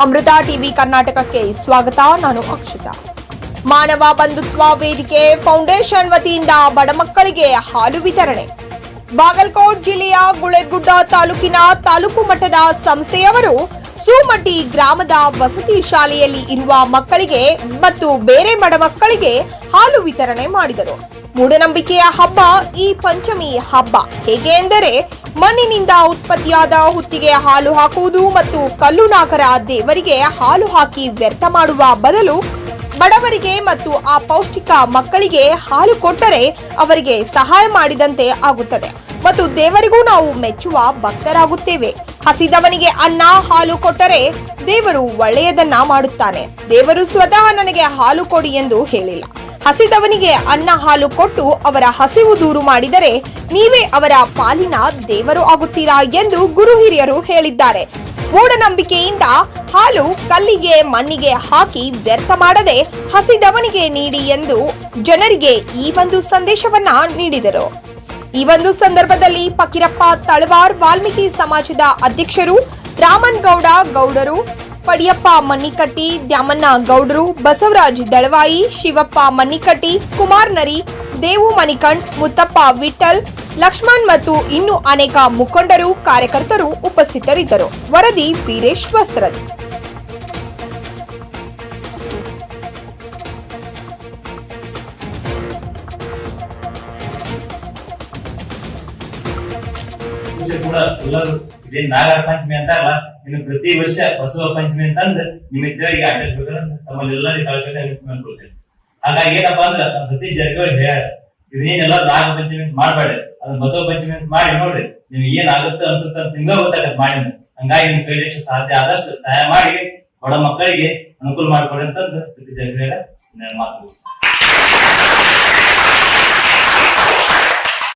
ಅಮೃತ TV ಕರ್ನಾಟಕಕ್ಕೆ ಸ್ವಾಗತ. ನಾನು ಅಕ್ಷತಾ. ಮಾನವ ಬಂಧುತ್ವ ವೇದಿಕೆ ಫೌಂಡೇಶನ್ ವತಿಯಿಂದ ಬಡ ಮಕ್ಕಳಿಗೆ ಹಾಲು ವಿತರಣೆ. ಬಾಗಲಕೋಟ್ ಜಿಲ್ಲೆಯ ಗುಳೇದಗುಡ್ಡ ತಾಲೂಕಿನ ತಾಲೂಕು ಮಟ್ಟದ ಸಂಸ್ಥೆಯವರು ಸೂಮಟ್ಟಿ ಗ್ರಾಮದ ವಸತಿ ಶಾಲೆಯಲ್ಲಿ ಇರುವ ಮಕ್ಕಳಿಗೆ ಮತ್ತು ಬೇರೆ ಬಡ ಮಕ್ಕಳಿಗೆ ಹಾಲು ವಿತರಣೆ ಮಾಡಿದರು. ಮೂಢನಂಬಿಕೆಯ ಹಬ್ಬ ಈ ಪಂಚಮಿ ಹಬ್ಬ. ಹೇಗೆ ಎಂದರೆ ಮಣ್ಣಿನಿಂದ ಉತ್ಪತ್ತಿಯಾದ ಹುತ್ತಿಗೆ ಹಾಲು ಹಾಕುವುದು ಮತ್ತು ಕಲ್ಲು ನಾಗರ ದೇವರಿಗೆ ಹಾಲು ಹಾಕಿ ವ್ಯರ್ಥ ಮಾಡುವ ಬದಲು ಬಡವರಿಗೆ ಮತ್ತು ಆ ಪೌಷ್ಟಿಕ ಮಕ್ಕಳಿಗೆ ಹಾಲು ಕೊಟ್ಟರೆ ಅವರಿಗೆ ಸಹಾಯ ಮಾಡಿದಂತೆ ಆಗುತ್ತದೆ ಮತ್ತು ದೇವರಿಗೂ ನಾವು ಮೆಚ್ಚುವ ಭಕ್ತರಾಗುತ್ತೇವೆ. ಹಸಿದವನಿಗೆ ಅನ್ನ ಹಾಲು ಕೊಟ್ಟರೆ ದೇವರು ಒಳ್ಳೆಯದನ್ನ ಮಾಡುತ್ತಾನೆ. ದೇವರು ಸ್ವತಃ ನನಗೆ ಹಾಲು ಕೊಡಿ ಎಂದು ಹೇಳಿಲ್ಲ. ಹಸಿದವನಿಗೆ ಅನ್ನ ಹಾಲು ಕೊಟ್ಟು ಅವರ ಹಸಿವು ದೂರು ಮಾಡಿದರೆ ನೀವೇ ಅವರ ಪಾಲಿನ ದೇವರು ಆಗುತ್ತೀರಾ ಎಂದು ಗುರು ಹಿರಿಯರು ಹೇಳಿದ್ದಾರೆ. ಮೂಢನಂಬಿಕೆಯಿಂದ ಹಾಲು ಕಲ್ಲಿಗೆ ಮಣ್ಣಿಗೆ ಹಾಕಿ ವ್ಯರ್ಥ ಮಾಡದೆ ಹಸಿದವನಿಗೆ ನೀಡಿ ಎಂದು ಜನರಿಗೆ ಈ ಒಂದು ಸಂದೇಶವನ್ನ ನೀಡಿದರು. ಈ ಒಂದು ಸಂದರ್ಭದಲ್ಲಿ ಫಕೀರಪ್ಪ ತಳವಾರ್ ವಾಲ್ಮೀಕಿ ಸಮಾಜದ ಅಧ್ಯಕ್ಷರು ರಾಮನ್ ಗೌಡ ಗೌಡರು, ಪಡಿಯಪ್ಪ ಮನ್ನಿಕಟ್ಟಿ, ದ್ಯಾಮಣ್ಣ ಗೌಡರು, ಬಸವರಾಜ್ ದಳವಾಯಿ, ಶಿವಪ್ಪ ಮನ್ನಿಕಟ್ಟಿ, ಕುಮಾರ್ ನರಿ, ದೇವು ಮಣಿಕಂಠ್, ಮುತ್ತಪ್ಪ ವಿಠಲ್, ಲಕ್ಷ್ಮಣ್ ಮತ್ತು ಇನ್ನೂ ಅನೇಕ ಮುಖಂಡರು ಕಾರ್ಯಕರ್ತರು ಉಪಸ್ಥಿತರಿದ್ದರು. ವರದಿ ವೀರೇಶ್ ವಸ್ತ್ರದ್. ಕೂಡ ಎಲ್ಲರೂ ಇದೇ ನಾಗರ ಪಂಚಮಿ ಅಂತಾರಲ್ಲ, ಇನ್ನು ಪ್ರತಿ ವರ್ಷ ಬಸವ ಪಂಚಮಿ ಅಂತಂದ್ರೆ ನಿಮ್ಮ ಇದ್ದವರಿಗೆ ಆಚರಿಸಬೇಕಂತ ತಮ್ಮಲ್ಲಿ ಎಲ್ಲರಿಗೂ ಕಳ್ಕೊಂಡೆ ಅನ್ಕೊಳ್ತೇನೆ. ಹಾಗಾಗಿ ಏನಪ್ಪಾ ಅಂದ್ರೆ ಸತೀಶ್ ಜಾರಕಿಹೊಳಿ ಹೇಳ್ಯಾರ, ಇದನ್ನೆಲ್ಲ ನಾಗರ ಪಂಚಮಿ ಮಾಡಬೇಡಿ, ಅದನ್ನ ಬಸವ ಪಂಚಮಿ ಅಂತ ಮಾಡಿ ನೋಡ್ರಿ, ನಿಮ್ಗೆ ಏನ್ ಆಗುತ್ತೆ ಅನ್ಸುತ್ತೆ ಅಂತ ನಿಮ್ಗೆ ಗೊತ್ತಾಗತ್ತೆ ಮಾಡಿ. ಹಂಗಾಗಿ ನಿಮ್ ಕೈಲಿ ಸಾಧ್ಯ ಆದಷ್ಟು ಸಹಾಯ ಮಾಡಿ ಬಡ ಮಕ್ಕಳಿಗೆ ಅನುಕೂಲ ಮಾಡಿಕೊಡಿ ಅಂತಂದು ಸತೀಶ್ ಜಾರಕಿಹೊಳಿ ಮಾತು.